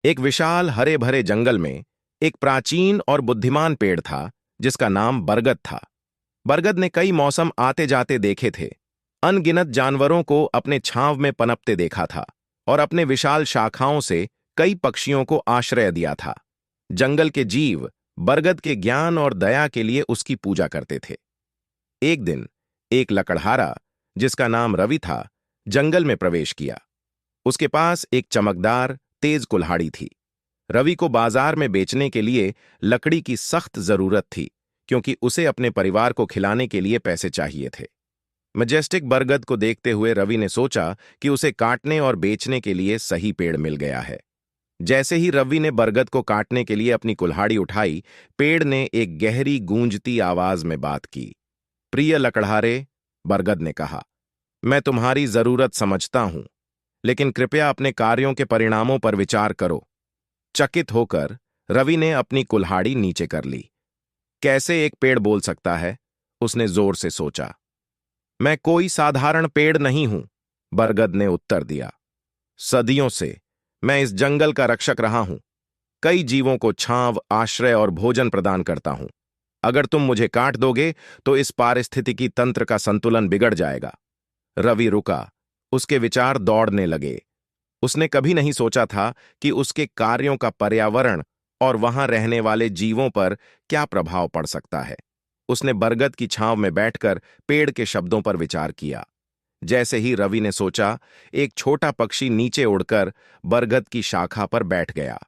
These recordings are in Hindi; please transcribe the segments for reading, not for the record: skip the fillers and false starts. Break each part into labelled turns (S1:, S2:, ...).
S1: एक विशाल हरे भरे जंगल में एक प्राचीन और बुद्धिमान पेड़ था जिसका नाम बरगद था। बरगद ने कई मौसम आते जाते देखे थे, अनगिनत जानवरों को अपने छांव में पनपते देखा था और अपने विशाल शाखाओं से कई पक्षियों को आश्रय दिया था। जंगल के जीव बरगद के ज्ञान और दया के लिए उसकी पूजा करते थे। एक दिन एक लकड़हारा, जिसका नाम रवि था, जंगल में प्रवेश किया। उसके पास एक चमकदार तेज कुल्हाड़ी थी। रवि को बाजार में बेचने के लिए लकड़ी की सख्त जरूरत थी, क्योंकि उसे अपने परिवार को खिलाने के लिए पैसे चाहिए थे। मजेस्टिक बरगद को देखते हुए रवि ने सोचा कि उसे काटने और बेचने के लिए सही पेड़ मिल गया है। जैसे ही रवि ने बरगद को काटने के लिए अपनी कुल्हाड़ी उठाई, पेड़ ने एक गहरी गूंजती आवाज में बात की। प्रिय लकड़हारे, बरगद ने कहा, मैं तुम्हारी जरूरत समझता हूं, लेकिन कृपया अपने कार्यों के परिणामों पर विचार करो। चकित होकर रवि ने अपनी कुल्हाड़ी नीचे कर ली। कैसे एक पेड़ बोल सकता है? उसने जोर से सोचा। मैं कोई साधारण पेड़ नहीं हूं, बरगद ने उत्तर दिया। सदियों से मैं इस जंगल का रक्षक रहा हूं। कई जीवों को छांव, आश्रय और भोजन प्रदान करता हूं। अगर तुम मुझे काट दोगे तो इस पारिस्थितिकी तंत्र का संतुलन बिगड़ जाएगा। रवि रुका, उसके विचार दौड़ने लगे। उसने कभी नहीं सोचा था कि उसके कार्यों का पर्यावरण और वहां रहने वाले जीवों पर क्या प्रभाव पड़ सकता है। उसने बरगद की छांव में बैठकर पेड़ के शब्दों पर विचार किया। जैसे ही रवि ने सोचा, एक छोटा पक्षी नीचे उड़कर बरगद की शाखा पर बैठ गया।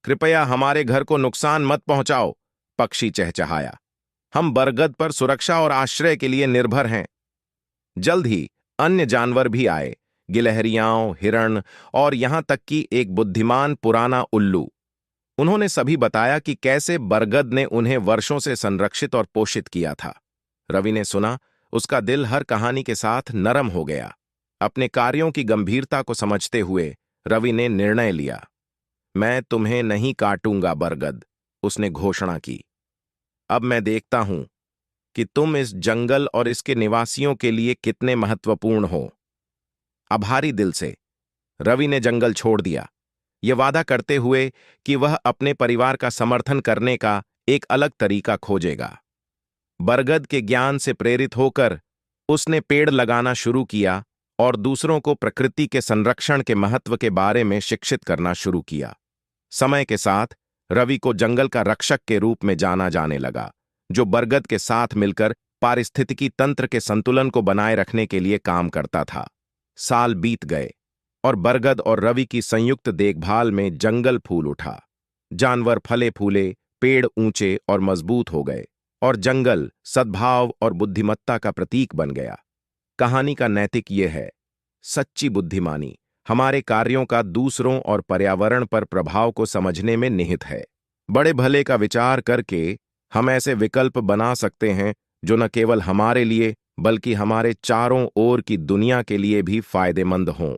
S1: कृपया हमारे घर को नुकसान मत पहुंचाओ, पक्षी चहचहाया। हम बरगद पर सुरक्षा और आश्रय के लिए निर्भर हैं। जल्द ही अन्य जानवर भी आए, गिलहरियां, हिरण और यहां तक कि एक बुद्धिमान पुराना उल्लू। उन्होंने सभी बताया कि कैसे बरगद ने उन्हें वर्षों से संरक्षित और पोषित किया था। रवि ने सुना, उसका दिल हर कहानी के साथ नरम हो गया। अपने कार्यों की गंभीरता को समझते हुए रवि ने निर्णय लिया। मैं तुम्हें नहीं काटूंगा बरगद, उसने घोषणा की। अब मैं देखता हूं कि तुम इस जंगल और इसके निवासियों के लिए कितने महत्वपूर्ण हो। आभारी दिल से रवि ने जंगल छोड़ दिया, ये वादा करते हुए कि वह अपने परिवार का समर्थन करने का एक अलग तरीका खोजेगा। बरगद के ज्ञान से प्रेरित होकर उसने पेड़ लगाना शुरू किया और दूसरों को प्रकृति के संरक्षण के महत्व के बारे में शिक्षित करना शुरू किया। समय के साथ रवि को जंगल का रक्षक के रूप में जाना जाने लगा, जो बरगद के साथ मिलकर पारिस्थितिकी तंत्र के संतुलन को बनाए रखने के लिए काम करता था। साल बीत गए और बरगद और रवि की संयुक्त देखभाल में जंगल फूल उठा। जानवर फले फूले, पेड़ ऊंचे और मजबूत हो गए और जंगल सद्भाव और बुद्धिमत्ता का प्रतीक बन गया। कहानी का नैतिक यह है, सच्ची बुद्धिमानी हमारे कार्यों का दूसरों और पर्यावरण पर प्रभाव को समझने में निहित है। बड़े भले का विचार करके हम ऐसे विकल्प बना सकते हैं जो न केवल हमारे लिए बल्कि हमारे चारों ओर की दुनिया के लिए भी फायदेमंद हों।